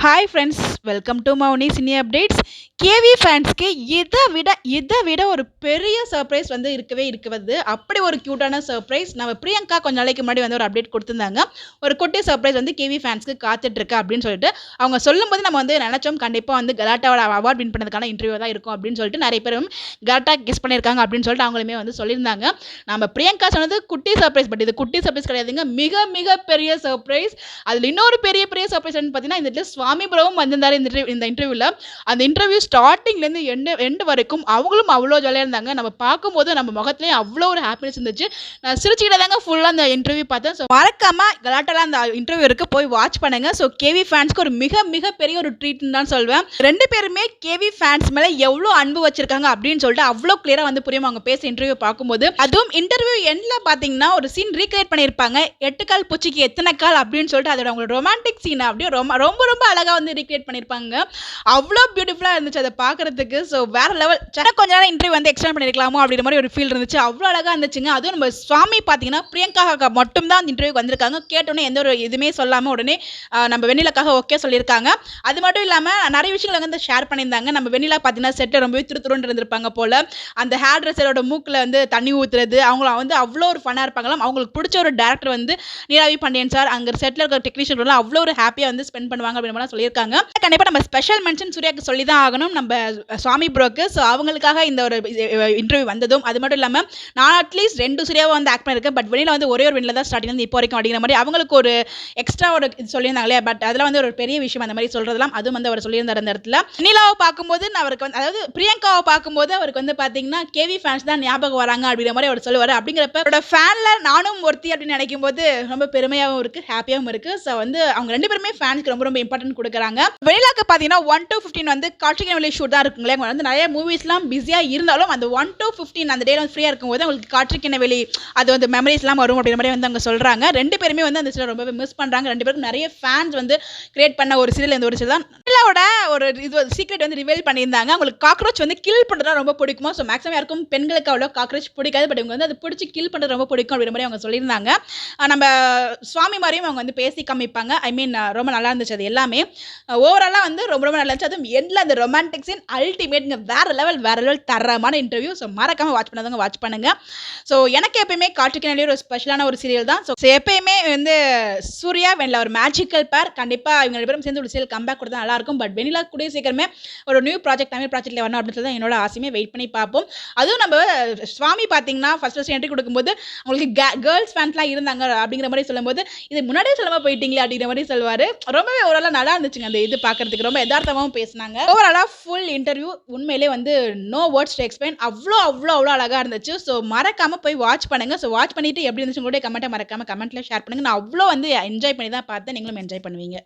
Hi friends, welcome to Mouni cine updates. KV ஃபேன்ஸ்க்கு இதை விட ஒரு பெரிய சர்ப்ரைஸ் வந்து இருக்குது. அப்படி ஒரு க்யூட்டான சர்ப்ரைஸ் நம்ம பிரியங்கா கொஞ்ச நாளைக்கு முன்னாடி வந்து ஒரு அப்டேட் கொடுத்துருந்தாங்க. ஒரு குட்டி சர்ப்ரைஸ் வந்து கேவி ஃபேன்ஸ்க்கு காத்துட்ருக்கு அப்படின்னு சொல்லிட்டு அவங்க சொல்லும்போது நம்ம வந்து நினச்சோம் கண்டிப்பாக வந்து கலாட்டாவோட அவார்ட் வின் பண்ணதுக்கான இன்டர்வியூ தான் இருக்கும் அப்படின்னு சொல்லிட்டு நிறைய பேரும் கலாட்டா கெஸ் பண்ணியிருக்காங்க அப்படின்னு சொல்லிட்டு அவங்களுமே வந்து சொல்லியிருந்தாங்க. நம்ம பிரியங்கா சொன்னது குட்டி சர்ப்ரைஸ், பட் இது குட்டி சர்ப்ரைஸ் கிடையாதுங்க, மிக மிக பெரிய சர்ப்ரைஸ். அதில் இன்னொரு பெரிய பெரிய சர்ப்ரைஸ் பார்த்தீங்கன்னா இந்த சுவாமி ப்ரோவும் வந்திருந்தாரு இந்த இன்டர்வியூவில். அந்த இன்டர்வியூ ஸ்டார்டிங்லேருந்து எண்டு வரைக்கும் அவங்களும் அவ்வளோ ஜாலியாக இருந்தாங்க. நம்ம பார்க்கும்போது நம்ம முகத்துலேயும் அவ்வளோ ஒரு ஹாப்பினஸ் இருந்துச்சு. நான் சிரிச்சுக்கிட்டே தாங்க ஃபுல்லாக அந்த இன்டர்வியூ பார்த்தேன். ஸோ மறக்காம கலாட்டால அந்த இன்டர்வியூ இருக்கு, போய் வாட்ச் பண்ணுங்க. ஸோ கேவி ஃபேன்ஸ்க்கு ஒரு மிக மிக பெரிய ஒரு ட்ரீட்னு தான் சொல்வேன். ரெண்டு பேருமே கேவி ஃபேன்ஸ் மேலே எவ்வளோ அன்பு வச்சிருக்காங்க அப்படின்னு சொல்லிட்டு அவ்வளோ கிளியராக வந்து புரியும் அவங்க பேச இன்டர்வியூ பார்க்கும்போது. அதுவும் இன்டர்வியூ எண்டில் பார்த்தீங்கன்னா ஒரு சீன் ரீக்ரியேட் பண்ணியிருப்பாங்க, 8 கால் பூச்சிக்கு எத்தனை கால் அப்படின்னு சொல்லிட்டு. அதோட அவங்களோட ரொமான்டிக் சீன் அப்படியே ரொம்ப ரொம்ப ரொம்ப அழகாக வந்து ரீக்ரியேட் பண்ணியிருப்பாங்க. அவ்வளோ பியூட்டிஃபுல்லாக இருந்துச்சு அதை பார்க்கறதுக்கு. ஸோ வேற லெவல். கொஞ்ச நேரம் இன்டர்வியூ வந்து எக்ஸ்டெண்ட் பண்ணிருக்கலாமோ அப்படின்ற மாதிரி ஒரு ஃபீல் இருந்துச்சு. அவ்வளோ அழகாக இருந்துச்சுங்க. அதுவும் நம்ம சுவாமி பார்த்தீங்கன்னா பிரியங்காக மட்டும் தான் அந்த இன்டர்வியூ வந்திருக்காங்க. கேட்டோன்னே எந்த ஒரு இதுவுமே சொல்லாமல் உடனே நம்ம வெண்ணிலாக்காக ஓகே சொல்லியிருக்காங்க. அது மட்டும் இல்லாமல் நிறைய விஷயங்கள் வந்து ஷேர் பண்ணியிருந்தாங்க. நம்ம வெண்ணிலா பார்த்தீங்கன்னா செட்டை ரொம்பவே துருத்துருன்னு இருந்திருப்பாங்க போல. அந்த ஹேர் ட்ரெஸ்ஸரோட மூக்கில் வந்து தண்ணி ஊற்றுறது, அவங்கள வந்து அவ்வளோ ஒரு ஃபன்னாக இருப்பாங்களாம். அவங்களுக்கு பிடிச்ச ஒரு டேரக்டர் வந்து நீராவி பாண்டியன் சார், அங்கே செட்டில் இருக்கிற டெக்னீஷியன் அவ்வளோ ஒரு ஹாப்பியாக வந்து ஸ்பெண்ட் பண்ணுவாங்க அப்படின்னு மாதிரி சொல்லியிருக்காங்க. கண்டிப்பாக நம்ம ஸ்பெஷல் மென்ஷன் சூர்யாவுக்கு சொல்லி தான் ஆகணும், நம்ம சுவாமி ப்ரோக்கு. ஸோ அவங்களுக்காக இந்த ஒரு இன்டர்வியூ வந்ததும். அது மட்டும் இல்லாமல் நான் அட்லீஸ்ட் 2 சூர்யாவை வந்து ஆக்ட் பண்ணியிருக்கேன், பட் வெளியில் வந்து ஒரே ஒரு வெண்ணில தான் ஸ்டார்டிங் வந்து இப்போ வரைக்கும் அப்படிங்கிற மாதிரி அவங்களுக்கு ஒரு எக்ஸ்ட்ரா ஒரு இது சொல்லியிருந்தாங்களே. பட் அதில் வந்து ஒரு பெரிய விஷயம் அந்த மாதிரி சொல்கிறதுலாம் அதுவும் வந்து அவர் சொல்லியிருந்தார் அந்த இடத்துல. வெண்ணிலாவை பார்க்கும்போது அவருக்கு வந்து, அதாவது பிரியங்காவை பார்க்கும்போது அவருக்கு வந்து பார்த்தீங்கன்னா கேவி ஃபேன்ஸ் தான் ஞாபகம் வராங்க அப்படிங்கிற மாதிரி அவர் சொல்லுவார். அப்படிங்கிறப்ப அவரோட ஃபேனில் நானும் ஒருத்தி அப்படின்னு நினைக்கும் போது ரொம்ப பெருமையாகவும் இருக்குது, ஹாப்பியாகவும் இருக்குது. ஸோ வந்து அவங்க ரெண்டு பேருமே ஃபேன்ஸ்க்கு ரொம்ப ரொம்ப இம்பார்ட்டன்ட் கொடுக்குறாங்க. வெண்ணிலாக்கு பார்த்தீங்கன்னா 1 to 15 வந்து கார்த்திகை வெளி ஷூட் தான் இருக்குங்களே. அவங்க வந்து நிறைய மூவிஸ்லாம் பிஸியாக இருந்தாலும் அந்த 1 to 15 அந்த டே வந்து ஃப்ரீயாக இருக்கும்போது அவங்களுக்கு கார்த்திகை வெளி அது வந்து மெமரிஸ்லாம் வரும் அப்படிங்கிற மாதிரி வந்து அவங்க சொல்கிறாங்க. ரெண்டு பேருமே வந்து அந்த சீரியல் ரொம்பவே மிஸ் பண்ணுறாங்க. ரெண்டு பேருக்கும் நிறைய ஃபேன்ஸ் வந்து கிரியேட் பண்ண ஒரு சீரியல் இந்த ஒரு சீரியல் தான். வெண்ணிலாவோட ஒரு இது சீக்ரெட் வந்து ரிவீல் பண்ணியிருந்தாங்க. அவங்களுக்கு காக்ரோச் வந்து கில் பண்ணுறது ரொம்ப பிடிக்குமா. ஸோ மேக்ஸிமம் யாருக்கும் பெண்களுக்கு அவ்வளோ காக்ரோச் பிடிக்காது, பட் இவங்க வந்து அதை பிடிச்சி கில் பண்ணுறது ரொம்ப பிடிக்கும் அப்படிங்கிற மாதிரி அவங்க சொல்லியிருந்தாங்க. நம்ம சுவாமி மாதிரியும் அவங்க வந்து பேசி காமிப்பாங்க. ஐ மீன் ரொம்ப நல்லா இருந்துச்சு அது எல்லாமே. ஓவராலாக வந்து ரொம்ப ரொம்ப நல்லா இருந்துச்சு. அதுவும் எண்டில் அந்த ரொமான்டிக் சீன் அல்டிமேட்ங்க, வேற லெவல் தரமான இன்டர்வியூ. ஸோ மறக்காம வாட்ச் பண்ணாதவங்க வாட்ச் பண்ணுங்க. ஸோ எனக்கு எப்பயுமே கார்த்திகை ஒரு ஸ்பெஷலான ஒரு சீரியல் தான். ஸோ எப்பயுமே வந்து சூர்யா வெண்ணிலா ஒரு மேஜிக்கல் பேர். கண்டிப்பாக இவங்க ரெண்டு பேரும் சேர்ந்து ஒரு சீரியல் கம்பேக் கொடுத்தா நல்லா இருக்கும். பட் வெண்ணிலா கூட சீக்கிரமே ஒரு நியூ ப்ராஜெக்ட், தமிழ் ப்ராஜெக்ட்ல வரணும் அப்படின்னு சொல்லி தான் என்னோட ஆசையுமே. வெயிட் பண்ணி பார்ப்போம். அதுவும் நம்ம சுவாமி பார்த்தீங்கன்னா ஃபர்ஸ்ட் என்ட்ரி கொடுக்கும்போது அவங்களுக்கு கேர்ள்ஸ் ஃபேன்ஸ்லாம் இருந்தாங்க அப்படிங்கிற மாதிரி சொல்லும்போது இது முன்னாடியே சொல்லாமல் போயிட்டீங்களே அப்படிங்கிற மாதிரி சொல்லுவார். ரொம்பவே ஓவராலாக நல்லா இருந்துச்சுங்க அந்த இது பார்க்கறதுக்கு. ரொம்ப யதார்த்தமாகவும் பேசினாங்க. ஓவராலாக ஃபுல் இன்டர்வியூ உண்மையிலே வந்து நோ வேர்ட்ஸ் டு எக்ஸ்பிளைன். அவ்வளோ அழகாக இருந்துச்சு. ஸோ மறக்காம போய் வாட்ச் பண்ணுங்க. ஸோ வாட்ச் பண்ணிட்டு எப்படி இருந்துச்சு உங்களுடைய கமெண்ட்டை மறக்காம கமெண்ட்ல ஷேர் பண்ணுங்க. நான் அவ்வளோ வந்து என்ஜாய் பண்ணி தான் பார்த்தேன். நீங்களும் என்ஜாய் பண்ணுவீங்க.